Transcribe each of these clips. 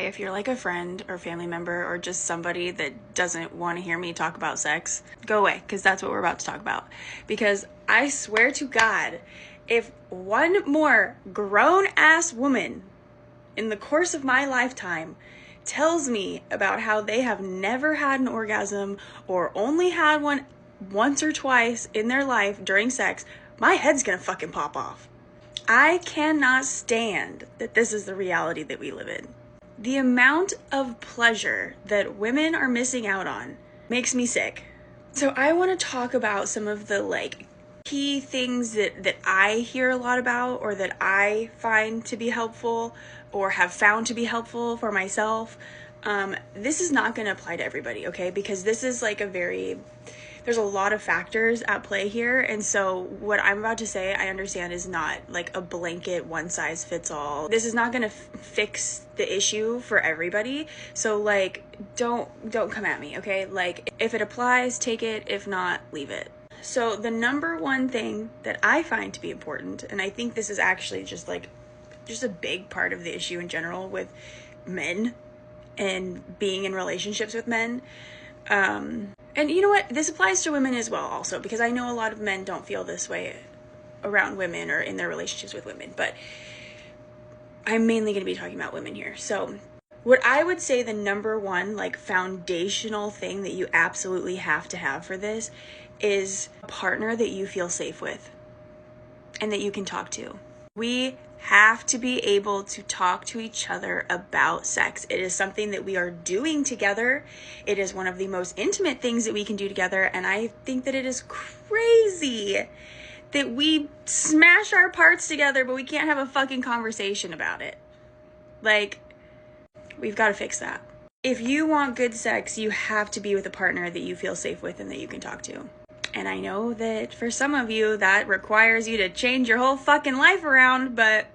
okay, if you're like a friend or family member or just somebody that doesn't want to hear me talk about sex, go away, because that's what we're about to talk about. Because I swear to God, if one more grown-ass woman in the course of my lifetime tells me about how they have never had an orgasm or only had one once or twice in their life during sex, my head's gonna fucking pop off. I cannot stand that this is the reality that we live in. The amount of pleasure that women are missing out on makes me sick. So I want to talk about some of the key things that I hear a lot about, or that I find to be helpful or have found to be helpful for myself. This is not going to apply to everybody, okay? Because this is there's a lot of factors at play here. And so what I'm about to say, I understand, is not like a blanket one size fits all. This is not going to fix the issue for everybody. So don't come at me, okay? If it applies, take it. If not, leave it. So the number one thing that I find to be important, and I think this is actually just a big part of the issue in general with men and being in relationships with men, and you know what? This applies to women as well also, because I know a lot of men don't feel this way around women or in their relationships with women, but I'm mainly going to be talking about women here. So what I would say the number one foundational thing that you absolutely have to have for this is a partner that you feel safe with and that you can talk to. We have to be able to talk to each other about sex. It is something that we are doing together. It is one of the most intimate things that we can do together. And I think that it is crazy that we smash our parts together, but we can't have a fucking conversation about it. We've got to fix that. If you want good sex, you have to be with a partner that you feel safe with and that you can talk to. And I know that for some of you, that requires you to change your whole fucking life around, but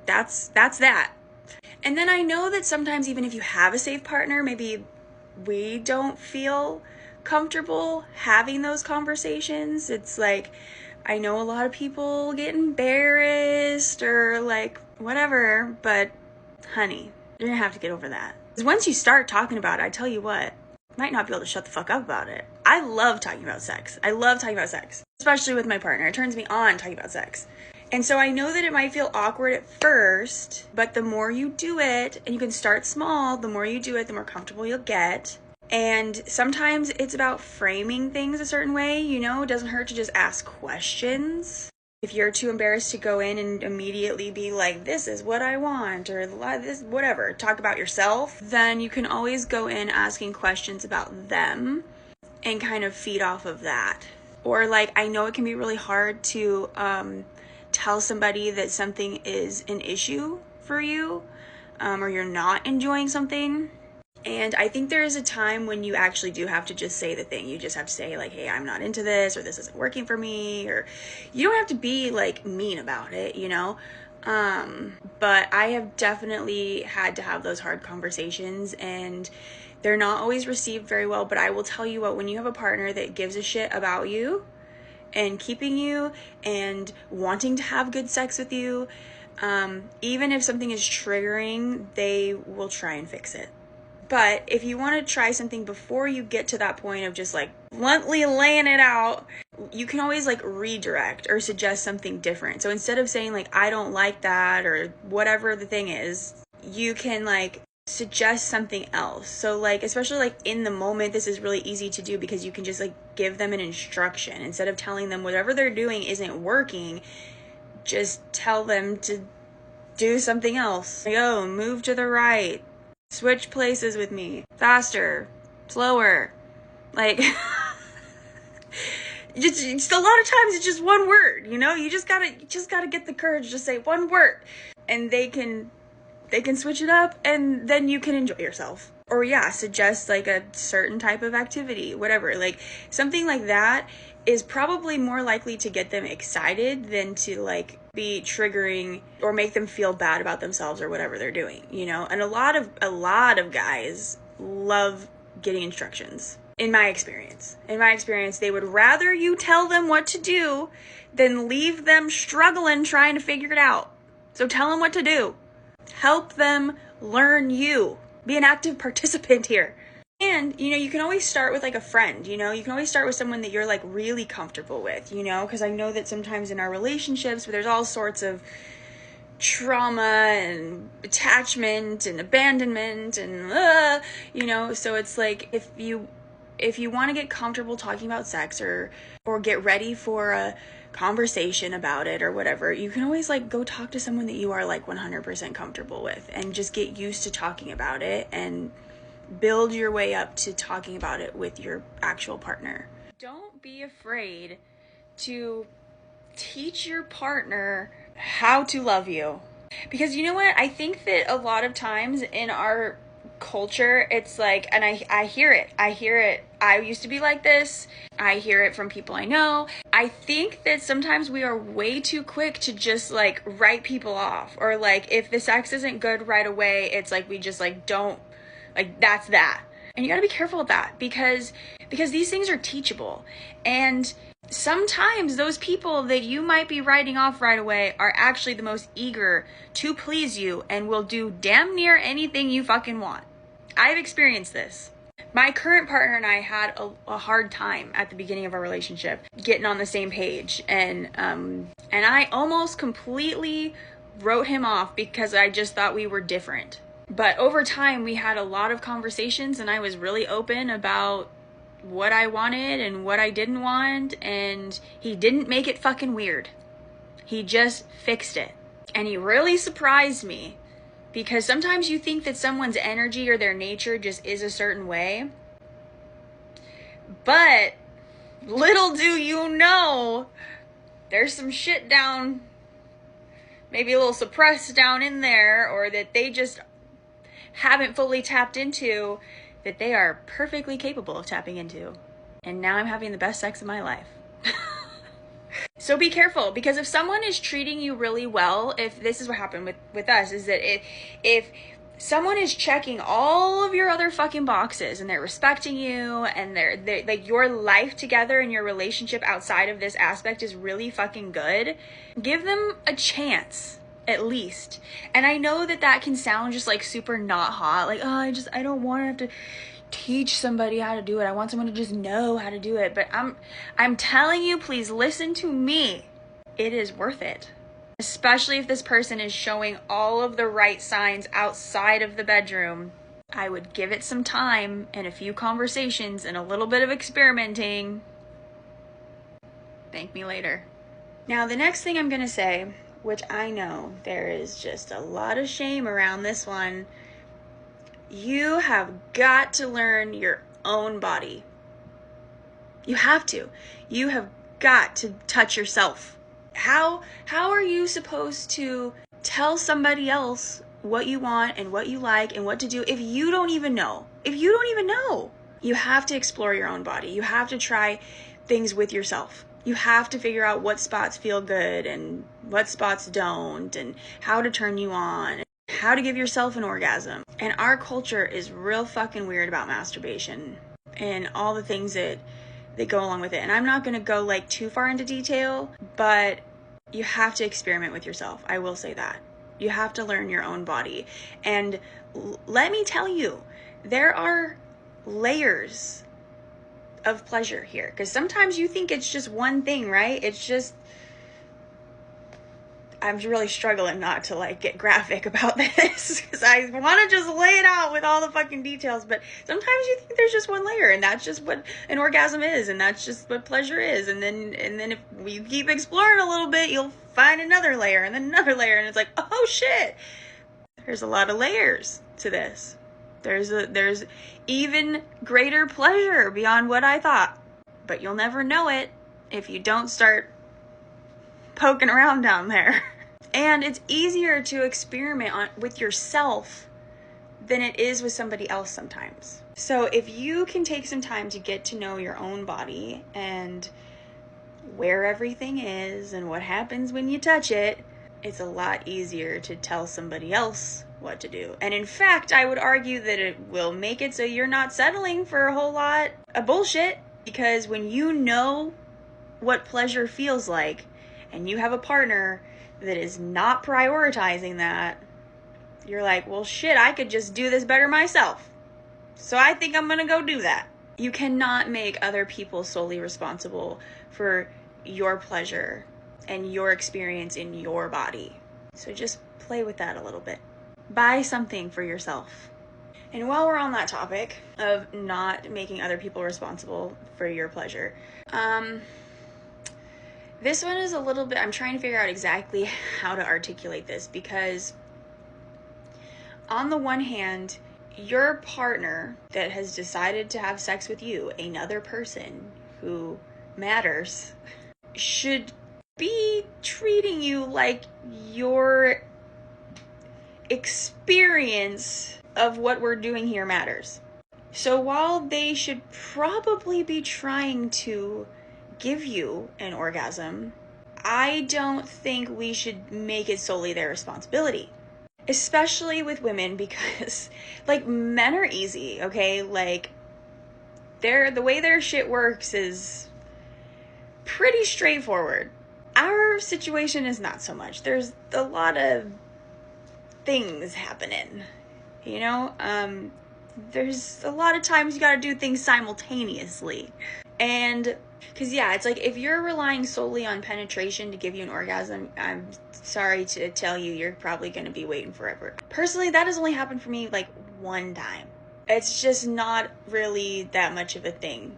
that's that. And then I know that sometimes even if you have a safe partner, maybe we don't feel comfortable having those conversations. It's I know a lot of people get embarrassed or whatever, but honey, you're gonna have to get over that. Because once you start talking about it, I tell you what, you might not be able to shut the fuck up about it. I love talking about sex. I love talking about sex, especially with my partner. It turns me on talking about sex. And so I know that it might feel awkward at first, but the more you do it, and you can start small, the more you do it, the more comfortable you'll get. And sometimes it's about framing things a certain way, it doesn't hurt to just ask questions. If you're too embarrassed to go in and immediately be like, this is what I want, or this, whatever, talk about yourself, then you can always go in asking questions about them and kind of feed off of that. Or I know it can be really hard to tell somebody that something is an issue for you, or you're not enjoying something. And I think there is a time when you actually do have to just say the thing. You just have to say hey, I'm not into this, or this isn't working for me, or you don't have to be mean about it, but I have definitely had to have those hard conversations, and they're not always received very well. But I will tell you what, when you have a partner that gives a shit about you and keeping you and wanting to have good sex with you, even if something is triggering, they will try and fix it. But if you want to try something before you get to that point of just bluntly laying it out, you can always redirect or suggest something different. So instead of saying I don't like that or whatever the thing is, you can suggest something else. So especially in the moment, this is really easy to do because you can just give them an instruction. Instead of telling them whatever they're doing isn't working, just tell them to do something else. Move to the right. Switch places with me. Faster. Slower. Just a lot of times it's just one word, you just gotta get the courage to say one word, and they can switch it up, and then you can enjoy yourself. Or suggest a certain type of activity, whatever. Something like that is probably more likely to get them excited than to be triggering or make them feel bad about themselves or whatever they're doing, And a lot of guys love getting instructions. In my experience, they would rather you tell them what to do than leave them struggling trying to figure it out. So tell them what to do. Help them learn you. Be an active participant here. And, you can always start with like a friend, you can always start with someone that you're like really comfortable with, because I know that sometimes in our relationships, there's all sorts of trauma and attachment and abandonment and, so it's like if you want to get comfortable talking about sex or get ready for a conversation about it or whatever, you can always like go talk to someone that you are like 100% comfortable with and just get used to talking about it and build your way up to talking about it with your actual partner. Don't be afraid to teach your partner how to love you. Because you know what? I think that a lot of times in our culture, it's like, and I hear it. I used to be like this. I hear it from people I know. I think that sometimes we are way too quick to just like write people off, or like if the sex isn't good right away, it's like we just like don't, like that's that. And you got to be careful with that because these things are teachable. And sometimes those people that you might be writing off right away are actually the most eager to please you and will do damn near anything you fucking want. I've experienced this. My current partner and I had a hard time at the beginning of our relationship getting on the same page. And I almost completely wrote him off because I just thought we were different. But over time, we had a lot of conversations and I was really open about what I wanted and what I didn't want, and he didn't make it fucking weird. He just fixed it. And he really surprised me, because sometimes you think that someone's energy or their nature just is a certain way. But little do you know, there's some shit down, maybe a little suppressed down in there, or that they just haven't fully tapped into, that they are perfectly capable of tapping into. And now I'm having the best sex of my life. So be careful, because if someone is treating you really well, if this is what happened with us, is that if someone is checking all of your other fucking boxes and they're respecting you and they're like, your life together and your relationship outside of this aspect is really fucking good, give them a chance. At least. And I know that can sound just like super not hot. Like, oh, I don't want to have to teach somebody how to do it. I want someone to just know how to do it. But I'm telling you, please listen to me. It is worth it. Especially if this person is showing all of the right signs outside of the bedroom. I would give it some time and a few conversations and a little bit of experimenting. Thank me later. Now, the next thing I'm going to say, which I know there is just a lot of shame around this one. You have got to learn your own body. You have to. You have got to touch yourself. How are you supposed to tell somebody else what you want and what you like and what to do if you don't even know? You have to explore your own body. You have to try things with yourself. You have to figure out what spots feel good and what spots don't, and how to turn you on, and how to give yourself an orgasm. And our culture is real fucking weird about masturbation and all the things that go along with it. And I'm not going to go like too far into detail, but you have to experiment with yourself. I will say that. You have to learn your own body. And let me tell you, there are layers of pleasure here, because sometimes you think it's just one thing, right? It's just, I'm really struggling not to like get graphic about this because I want to just lay it out with all the fucking details, but sometimes you think there's just one layer and that's just what an orgasm is, and that's just what pleasure is, and then if you keep exploring a little bit, you'll find another layer and then another layer, and it's like, oh shit, there's a lot of layers to this. There's even greater pleasure beyond what I thought. But you'll never know it if you don't start poking around down there. And it's easier to experiment with yourself than it is with somebody else sometimes. So if you can take some time to get to know your own body and where everything is and what happens when you touch it, it's a lot easier to tell somebody else what to do. And in fact, I would argue that it will make it so you're not settling for a whole lot of bullshit, because when you know what pleasure feels like and you have a partner that is not prioritizing that, you're like, well, shit, I could just do this better myself. So I think I'm gonna go do that. You cannot make other people solely responsible for your pleasure and your experience in your body. So just play with that a little bit. Buy something for yourself. And while we're on that topic of not making other people responsible for your pleasure, this one is a little bit, I'm trying to figure out exactly how to articulate this, because on the one hand, your partner that has decided to have sex with you, another person who matters, should be treating you like your experience of what we're doing here matters. So while they should probably be trying to give you an orgasm, I don't think we should make it solely their responsibility. Especially with women, because like men are easy, okay? Like the way their shit works is pretty straightforward. Our situation is not so much. There's a lot of things happening, you know? There's a lot of times you gotta do things simultaneously. And because, yeah, it's like if you're relying solely on penetration to give you an orgasm, I'm sorry to tell you, you're probably going to be waiting forever. Personally, that has only happened for me like one time. It's just not really that much of a thing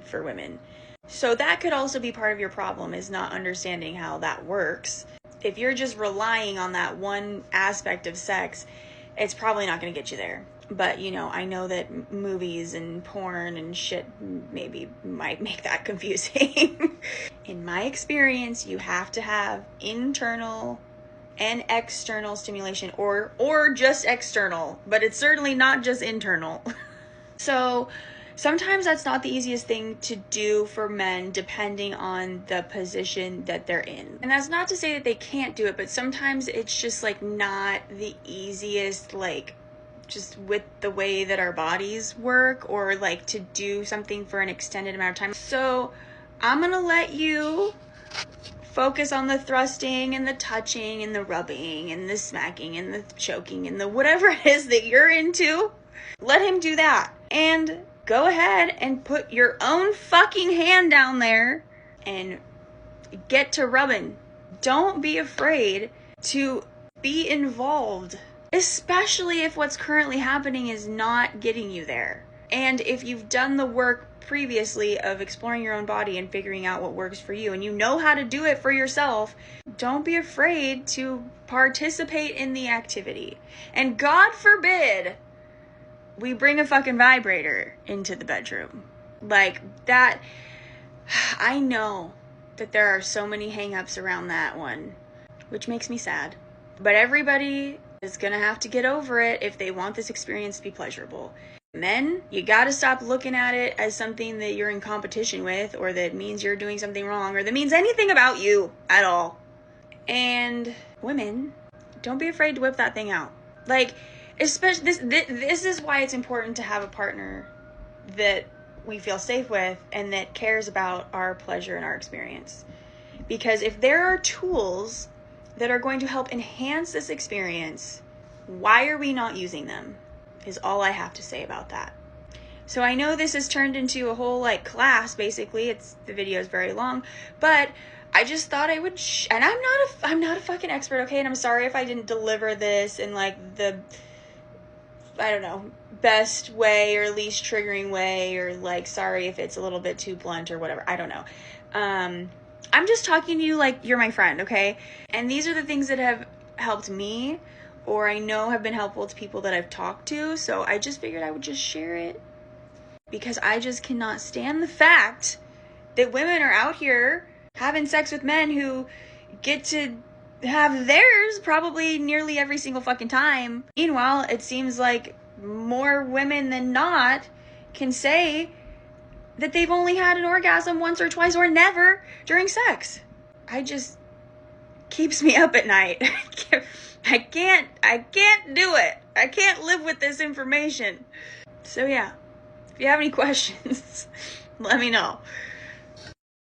for women. So that could also be part of your problem, is not understanding how that works. If you're just relying on that one aspect of sex, it's probably not going to get you there. But, you know, I know that movies and porn and shit maybe might make that confusing. In my experience, you have to have internal and external stimulation, or just external, but it's certainly not just internal. So sometimes that's not the easiest thing to do for men, depending on the position that they're in. And that's not to say that they can't do it, but sometimes it's just like not the easiest, like just with the way that our bodies work, or like to do something for an extended amount of time. So I'm gonna let you focus on the thrusting and the touching and the rubbing and the smacking and the choking and the whatever it is that you're into. Let him do that, and go ahead and put your own fucking hand down there and get to rubbing. Don't be afraid to be involved, especially if what's currently happening is not getting you there. And if you've done the work previously of exploring your own body and figuring out what works for you, and you know how to do it for yourself, don't be afraid to participate in the activity. And God forbid we bring a fucking vibrator into the bedroom. Like that, I know that there are so many hang-ups around that one, which makes me sad. But everybody is gonna have to get over it if they want this experience to be pleasurable. Men, you gotta stop looking at it as something that you're in competition with, or that means you're doing something wrong, or that means anything about you at all. And women, don't be afraid to whip that thing out. Like, especially this is why it's important to have a partner that we feel safe with and that cares about our pleasure and our experience. Because if there are tools that are going to help enhance this experience, why are we not using them? Is all I have to say about that. So I know this has turned into a whole like class, basically. The video is very long, but I just thought I would, and I'm not a fucking expert, okay? And I'm sorry if I didn't deliver this in like the, I don't know, best way or least triggering way, or like, sorry if it's a little bit too blunt or whatever. I don't know. I'm just talking to you like you're my friend, okay? And these are the things that have helped me, or I know have been helpful to people that I've talked to. So I just figured I would just share it, because I just cannot stand the fact that women are out here having sex with men who get to have theirs probably nearly every single fucking time. Meanwhile, it seems like more women than not can say that they've only had an orgasm once or twice or never during sex. I just keeps me up at night. I can't do it. I can't live with this information. So yeah, if you have any questions, let me know.